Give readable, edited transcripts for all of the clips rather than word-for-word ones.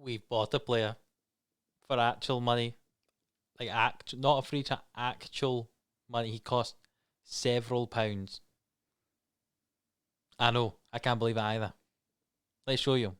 We've bought a player for actual money, like not a free transfer, actual money. He cost several pounds. I know, I can't believe it either. Let's show you.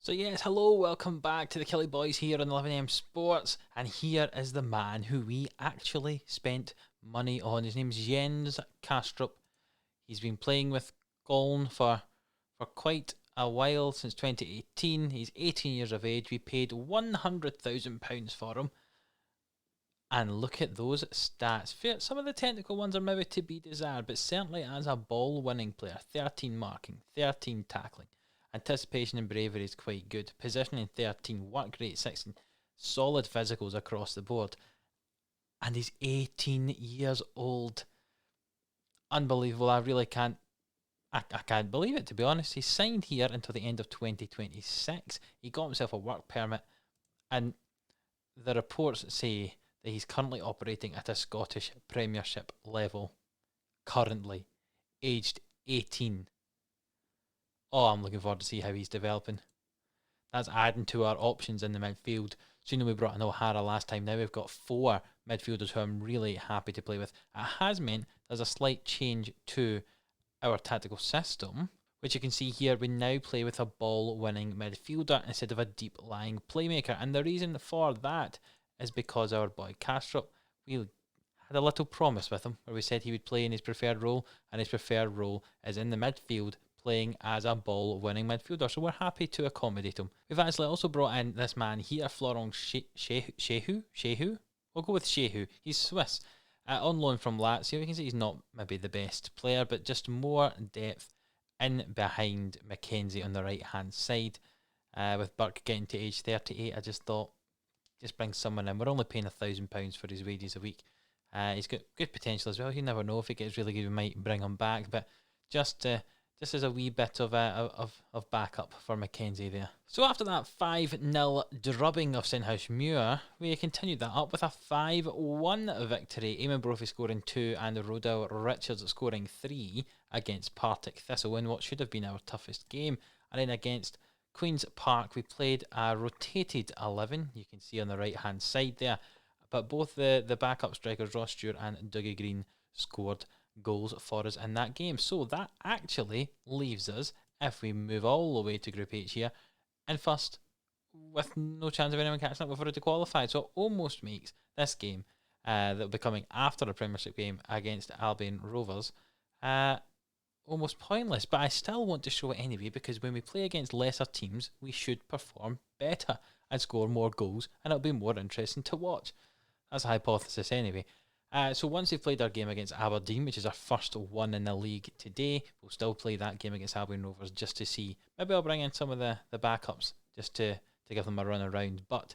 So yes, hello, welcome back to the Killie Boys here on 11am Sports, and here is the man who we actually spent money on. His name's Jens Kastrup. He's been playing with Goln for quite a while, since 2018. He's 18 years of age. We paid £100,000 for him. And look at those stats. Some of the technical ones are maybe to be desired, but certainly as a ball-winning player, 13 marking, 13 tackling. Anticipation and bravery is quite good. Positioning 13, work rate 16, solid physicals across the board. And he's 18 years old. Unbelievable. I really can't believe it, to be honest. He's signed here until the end of 2026. He got himself a work permit, and the reports say that he's currently operating at a Scottish Premiership level. Currently, aged 18. Oh, I'm looking forward to see how he's developing. That's adding to our options in the midfield. So, we brought in O'Hara last time. Now we've got 4 midfielders who I'm really happy to play with. It has meant there's a slight change to our tactical system, which you can see here. We now play with a ball-winning midfielder instead of a deep-lying playmaker. And the reason for that is because our boy Kastrup, we had a little promise with him where we said he would play in his preferred role, and his preferred role is in the midfield, playing as a ball-winning midfielder, so we're happy to accommodate him. We've actually also brought in this man here, Florent Shehu? We'll go with Shehu. He's Swiss, on loan from Lazio. You can see he's not maybe the best player, but just more depth in behind Mackenzie on the right-hand side. With Burke getting to age 38, I just thought, just bring someone in. We're only paying £1,000 for his wages a week. He's got good potential as well. You never know, if he gets really good, we might bring him back, but just as a wee bit of backup for Mackenzie there. So after that 5-0 drubbing of Sennheiser-Muir, we continued that up with a 5-1 victory. Eamon Brophy scoring 2 and Rodell Richards scoring 3 against Partick Thistle in what should have been our toughest game. And then against Queen's Park, we played a rotated 11. You can see on the right hand side there. But both the backup strikers, Ross Stewart and Dougie Green, scored goals for us in that game. So that actually leaves us, if we move all the way to Group H here, in first, with no chance of anyone catching up. We've already qualified, so it almost makes this game that will be coming after a Premiership game against Albion Rovers almost pointless. But I still want to show it anyway, because when we play against lesser teams, we should perform better and score more goals, and it'll be more interesting to watch. That's a hypothesis anyway. So once we've played our game against Aberdeen, which is our first one in the league today, we'll still play that game against Albion Rovers just to see. Maybe I'll bring in some of the backups just to give them a run around, but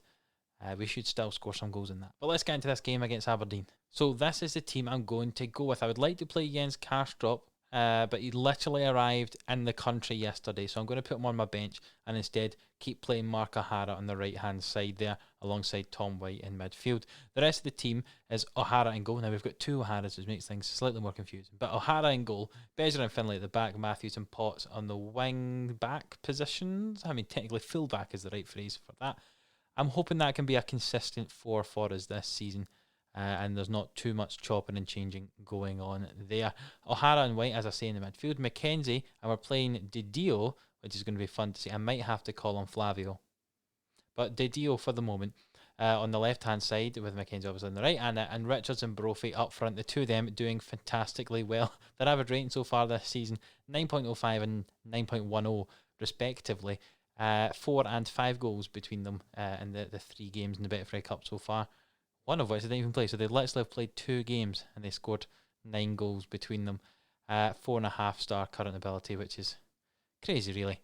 we should still score some goals in that. But let's get into this game against Aberdeen. So this is the team I'm going to go with. I would like to play Jens Kastrup, but he literally arrived in the country yesterday, so I'm going to put him on my bench and instead keep playing Mark O'Hara on the right-hand side there alongside Tom White in midfield. The rest of the team is O'Hara in goal. Now we've got 2 O'Haras, which makes things slightly more confusing. But O'Hara in goal, Bezer and Finlay at the back, Matthews and Potts on the wing-back positions. I mean, technically full-back is the right phrase for that. I'm hoping that can be a consistent 4 for us this season. And there's not too much chopping and changing going on there. O'Hara and White, as I say, in the midfield. Mackenzie, and we're playing Didio, which is going to be fun to see. I might have to call on Flavio. But Didio for the moment. On the left-hand side, with Mackenzie obviously on the right, and Richards and Brophy up front. The two of them doing fantastically well. Their average rating so far this season, 9.05 and 9.10 respectively. 4 and 5 goals between them in the 3 games in the Betfred Cup so far. One of which they didn't even play, so they literally have played 2 games and they scored 9 goals between them. 4.5 star current ability, which is crazy, really.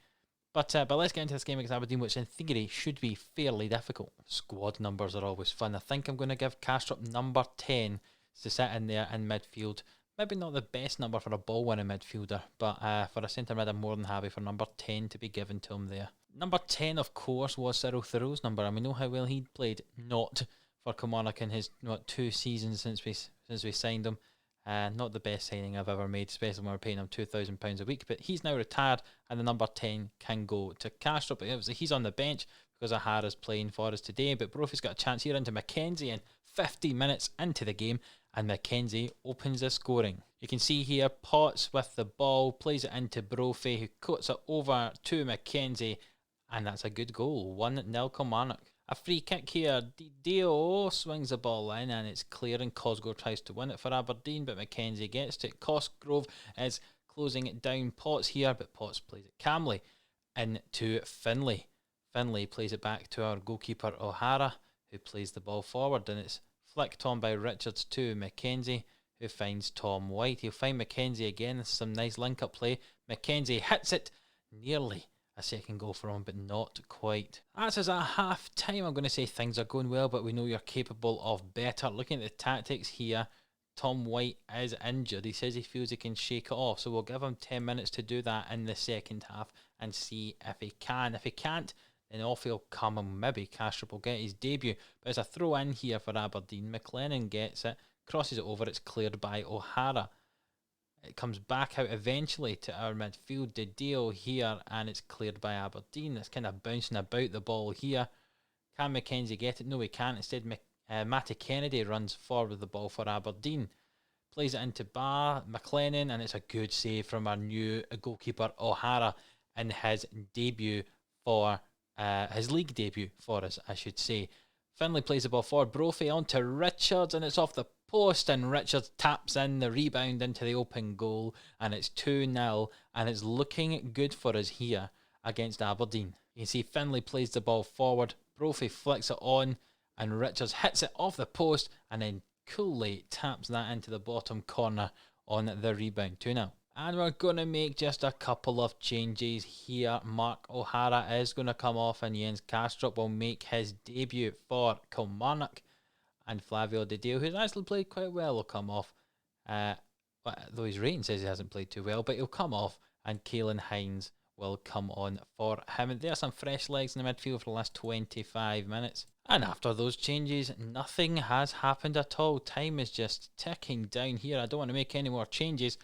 But let's get into this game against Aberdeen, which in theory should be fairly difficult. Squad numbers are always fun. I think I'm going to give Kastrup number 10 to sit in there in midfield Maybe not the best number for a ball-winning midfielder, but for a centre mid, I'm more than happy for number 10 to be given to him there. Number 10, of course, was Cyril Thoreau's number, and we know how well he'd played. Not for Kilmarnock in his 2 seasons since we signed him. Not the best signing I've ever made, especially when we're paying him £2,000 a week. But he's now retired, and the number 10 can go to Castro. But obviously he's on the bench because O'Hara's playing for us today. But Brophy's got a chance here into Mackenzie, and 15 minutes into the game, and Mackenzie opens the scoring. You can see here Potts with the ball, plays it into Brophy, who cuts it over to Mackenzie, and that's a good goal. 1-0 Kilmarnock. A free kick here. Dio swings the ball in, and it's clear, and Cosgrove tries to win it for Aberdeen, but Mackenzie gets to it. Cosgrove is closing it down. Potts here, but Potts plays it calmly into Finlay. Finlay plays it back to our goalkeeper O'Hara, who plays the ball forward, and it's flicked on by Richards to Mackenzie, who finds Tom White. He'll find Mackenzie again. This is some nice link-up play. Mackenzie hits it. Nearly a second goal for him, but not quite. That's us at half-time. I'm going to say things are going well, but we know you're capable of better. Looking at the tactics here, Tom White is injured. He says he feels he can shake it off, so we'll give him 10 minutes to do that in the second half and see if he can. If he can't, then off he'll come, and maybe Castro will get his debut. But it's a throw in here for Aberdeen. McLennan gets it, crosses it over, it's cleared by O'Hara. It comes back out eventually to our midfield. The deal here, and it's cleared by Aberdeen. It's kind of bouncing about the ball here. Can Mackenzie get it? No, he can't. Instead, Matty Kennedy runs forward with the ball for Aberdeen. Plays it into McLennan, and it's a good save from our new goalkeeper O'Hara in his debut for his league debut for us, I should say. Finlay plays the ball forward. Brophy onto Richards, and it's off the post, and Richards taps in the rebound into the open goal, and it's 2-0, and it's looking good for us here against Aberdeen. You can see Finlay plays the ball forward. Brophy flicks it on, and Richards hits it off the post, and then coolly taps that into the bottom corner on the rebound. 2-0. And we're going to make just a couple of changes here. Mark O'Hara is going to come off, and Jens Kastrup will make his debut for Kilmarnock. And Flavio Di Dio, who's actually played quite well, will come off. Though his rating says he hasn't played too well, but he'll come off, and Caelan Hines will come on for him. And there are some fresh legs in the midfield for the last 25 minutes. And after those changes, nothing has happened at all. Time is just ticking down here. I don't want to make any more changes.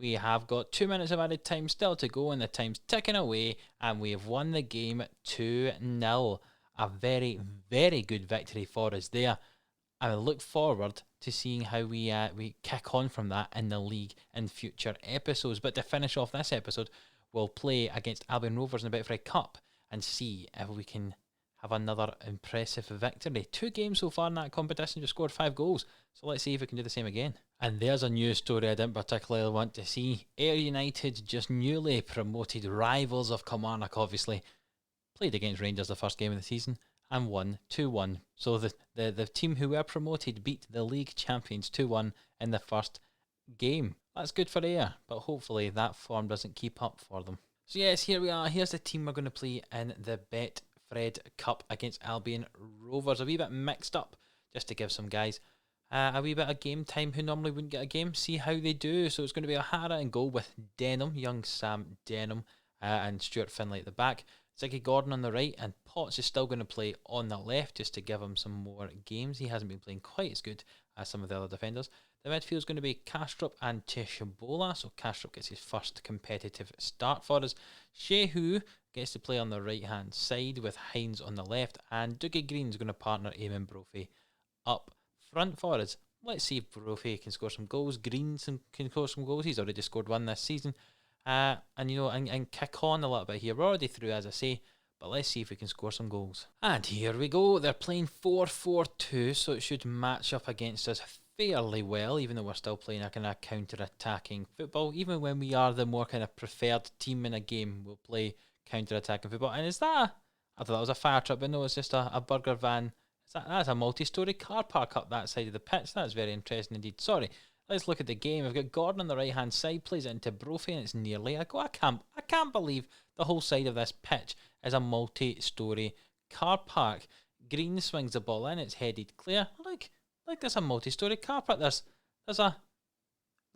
We have got 2 minutes of added time still to go, and the time's ticking away, and we have won the game 2-0. A very, very good victory for us there. I look forward to seeing how we kick on from that in the league in future episodes. But to finish off this episode, we'll play against Albion Rovers in the Betfred Cup and see if we can have another impressive victory. 2 games so far in that competition, just scored 5 goals. So let's see if we can do the same again. And there's a news story I didn't particularly want to see. Ayr United, just newly promoted rivals of Kilmarnock, obviously, played against Rangers the first game of the season and won 2-1. So the team who were promoted beat the league champions 2-1 in the first game. That's good for Ayr, but hopefully that form doesn't keep up for them. So yes, here we are. Here's the team we're going to play in the Betfred Cup against Albion Rovers. A wee bit mixed up, just to give some guys a wee bit of game time who normally wouldn't get a game, see how they do. So it's going to be O'Hara in goal with Denham, young Sam Denham, and Stuart Finlay at the back. Ziggy Gordon on the right, and Potts is still going to play on the left just to give him some more games. He hasn't been playing quite as good as some of the other defenders. The midfield is going to be Kastrup and Tishabola, so Kastrup gets his first competitive start for us. Shehu gets to play on the right hand side with Hines on the left, and Dougie Green's going to partner Eamon Brophy up front for us. Let's see if Brophy can score some goals. Green can score some goals. He's already scored 1 this season. And kick on a little bit here. We're already through, as I say, but let's see if we can score some goals. And here we go. They're playing 4-4-2, so it should match up against us fairly well, even though we're still playing a kind of counter-attacking football. Even when we are the more kind of preferred team in a game, we'll play counter-attacking football. And is that I thought that was a fire truck, but no, it's just a burger van. That's a multi-storey car park up that side of the pitch. That's very interesting indeed. Sorry. Let's look at the game. We've got Gordon on the right hand side, plays it into Brophy, and it's nearly a goal. I can't believe the whole side of this pitch is a multi-storey car park. Green swings the ball in, it's headed clear. Look, there's a multi-storey car park. There's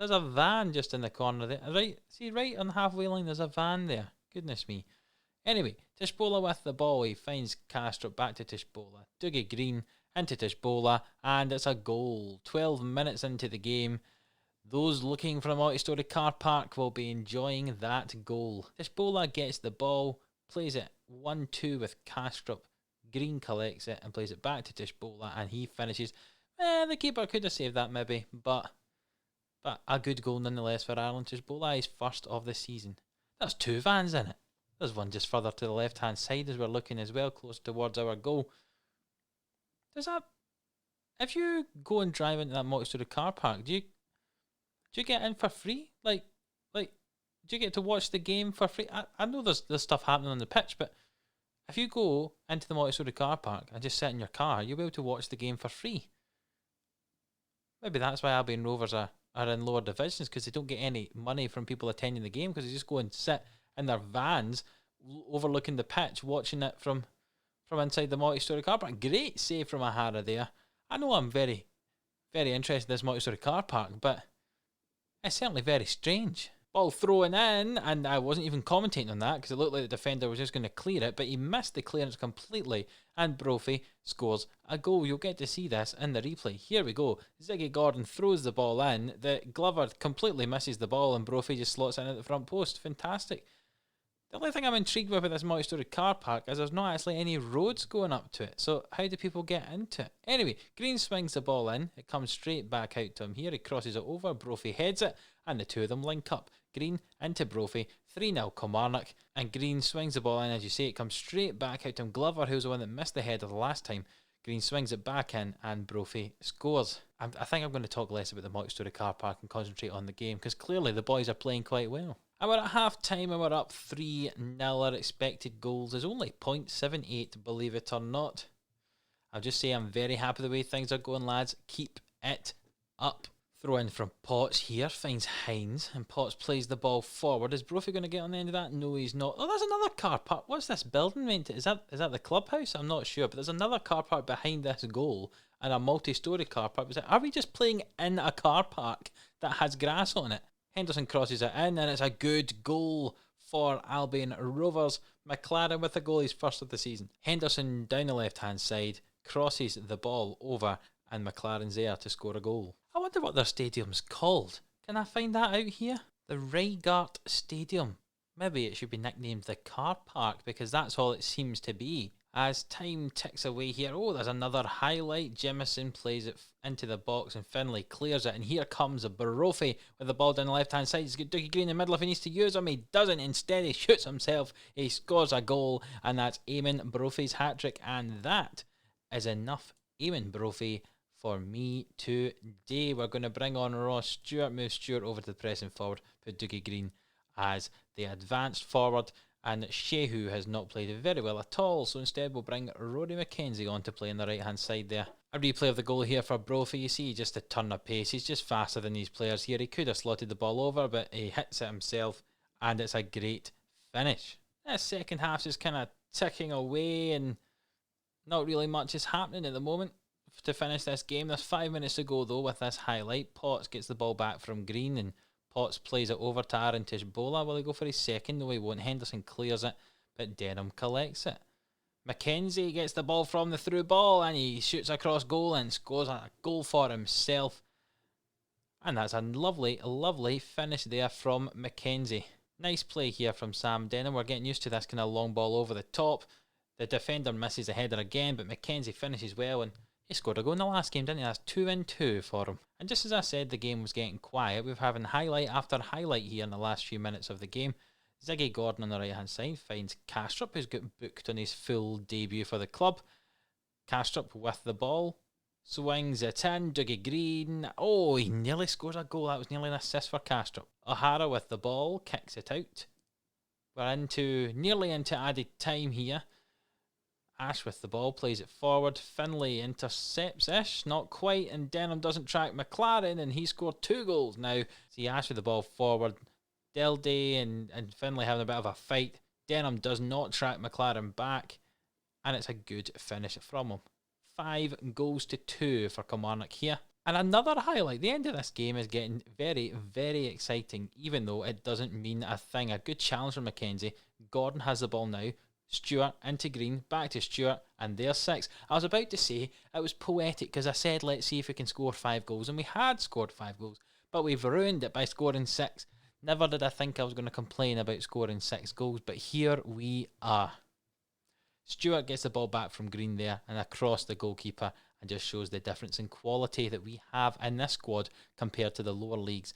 There's a van just in the corner there. Right, see, right on the halfway line, there's a van there. Goodness me. Anyway, Tishbola with the ball. He finds Kastrup, back to Tishbola. Dougie Green into Tishbola, and it's a goal. 12 minutes into the game. Those looking for a multi-story car park will be enjoying that goal. Tishbola gets the ball, plays it 1-2 with Kastrup. Green collects it and plays it back to Tishbola, and he finishes. The keeper could have saved that maybe, but a good goal nonetheless for Ireland. Tishbola is first of the season. There's two vans in it. There's one just further to the left-hand side as we're looking as well, close towards our goal. Does that... If you go and drive into that multi-story car park, do you get in for free? Like, do you get to watch the game for free? I know there's stuff happening on the pitch, but if you go into the multi-story car park and just sit in your car, you'll be able to watch the game for free. Maybe that's why Albion Rovers are in lower divisions, because they don't get any money from people attending the game, because they just go and sit in their vans overlooking the pitch, watching it from inside the multi-story car park. Great save from Ahara there. I know I'm very, very interested in this multi-story car park, but it's certainly very strange. Ball thrown in, and I wasn't even commentating on that because it looked like the defender was just going to clear it, but he missed the clearance completely, and Brophy scores a goal. You'll get to see this in the replay. Here we go. Ziggy Gordon throws the ball in. The Glover completely misses the ball, and Brophy just slots in at the front post. Fantastic. The only thing I'm intrigued with this multi-story car park is there's not actually any roads going up to it. So how do people get into it? Anyway, Green swings the ball in. It comes straight back out to him here. He crosses it over. Brophy heads it, and the two of them link up. Green into Brophy. 3-0 Kilmarnock. And Green swings the ball in. As you say, it comes straight back out to him. Glover, who's the one that missed the header the last time. Green swings it back in, and Brophy scores. I think I'm going to talk less about the multi-story car park and concentrate on the game, because clearly the boys are playing quite well. And we're at half time and we're up 3-0. Our expected goals is only 0.78, believe it or not. I'll just say I'm very happy the way things are going, lads. Keep it up. Throw in from Potts here, finds Hines, and Potts plays the ball forward. Is Brophy going to get on the end of that? No, he's not. Oh, there's another car park. What's this building meant to? Is that the clubhouse? I'm not sure, but there's another car park behind this goal and a multi-story car park. Are we just playing in a car park that has grass on it? Henderson crosses it in, and it's a good goal for Albion Rovers. McLaren with a goal, he's first of the season. Henderson down the left-hand side, crosses the ball over, and McLaren's there to score a goal. I wonder what their stadium's called. Can I find that out here? The Reigart Stadium. Maybe it should be nicknamed the Car Park, because that's all it seems to be. As time ticks away here, oh, there's another highlight. Jemison plays it into the box and Finlay clears it. And here comes a Brophy with the ball down the left-hand side. He's got Dougie Green in the middle if he needs to use him. He doesn't. Instead, he shoots himself. He scores a goal, and that's Eamon Brophy's hat-trick. And that is enough Eamon Brophy for me today. We're going to bring on Ross Stewart, move Stewart over to the pressing forward, put Dougie Green as the advanced forward. And Shehu has not played very well at all, so instead we'll bring Rory McKenzie on to play on the right-hand side there. A replay of the goal here for Brophy. You see, just a turn of pace. He's just faster than these players here. He could have slotted the ball over, but he hits it himself, and it's a great finish. That second half's just kind of ticking away, and not really much is happening at the moment to finish this game. There's 5 minutes to go, though, with this highlight. Potts gets the ball back from Green, and Potts plays it over to Aaron Tishbola. Will he go for his second? No, he won't. Henderson clears it, but Denham collects it. McKenzie gets the ball from the through ball, and he shoots across goal and scores a goal for himself. And that's a lovely, lovely finish there from McKenzie. Nice play here from Sam Denham. We're getting used to this kind of long ball over the top. The defender misses the header again, but McKenzie finishes well, and he scored a goal in the last game, didn't he? That's 2-2 for him. And just as I said, the game was getting quiet. We've having highlight after highlight here in the last few minutes of the game. Ziggy Gordon on the right-hand side finds Kastrup, who's got booked on his full debut for the club. Kastrup with the ball, swings it in. Dougie Green, oh, he nearly scores a goal. That was nearly an assist for Kastrup. O'Hara with the ball, kicks it out. We're nearly into added time here. Ash with the ball, plays it forward. Finlay intercepts-ish, not quite, and Denham doesn't track McLaren, and he scored 2 goals now. See Ash with the ball forward. Delday and Finlay having a bit of a fight. Denham does not track McLaren back, and it's a good finish from him. 5-2 for Kilmarnock here. And another highlight, the end of this game is getting very, very exciting, even though it doesn't mean a thing. A good challenge from Mackenzie. Gordon has the ball now. Stewart into Green, back to Stewart, and there's 6. I was about to say it was poetic because I said let's see if we can score 5 goals, and we had scored 5 goals, but we've ruined it by scoring 6. Never did I think I was going to complain about scoring 6 goals, but here we are. Stewart gets the ball back from Green there and across the goalkeeper, and just shows the difference in quality that we have in this squad compared to the lower leagues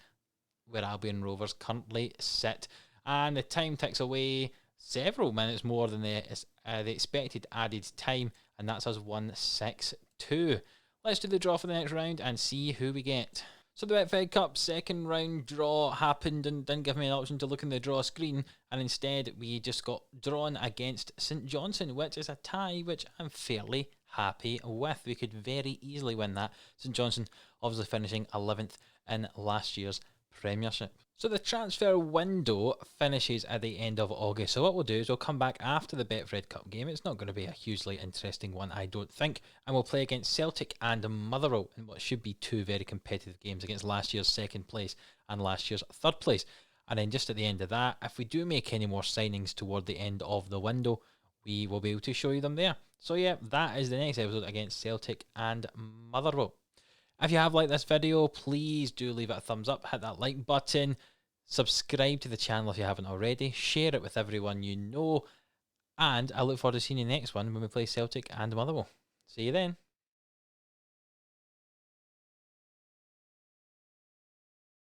where Albion Rovers currently sit. And the time ticks away, several minutes more than the expected added time, and that's us 1-6-2. Let's do the draw for the next round and see who we get. So the Betfred Cup second round draw happened and didn't give me an option to look in the draw screen, and instead we just got drawn against St Johnstone, which is a tie which I'm fairly happy with. We could very easily win that. St Johnstone obviously finishing 11th in last year's Premiership. So the transfer window finishes at the end of August. So what we'll do is we'll come back after the Betfred Cup game. It's not going to be a hugely interesting one, I don't think. And we'll play against Celtic and Motherwell in what should be 2 very competitive games against last year's 2nd place and last year's 3rd place. And then just at the end of that, if we do make any more signings toward the end of the window, we will be able to show you them there. So yeah, that is the next episode against Celtic and Motherwell. If you have liked this video, please do leave it a thumbs up, hit that like button, subscribe to the channel if you haven't already, share it with everyone you know, and I look forward to seeing you next one when we play Celtic and Motherwell. See you then.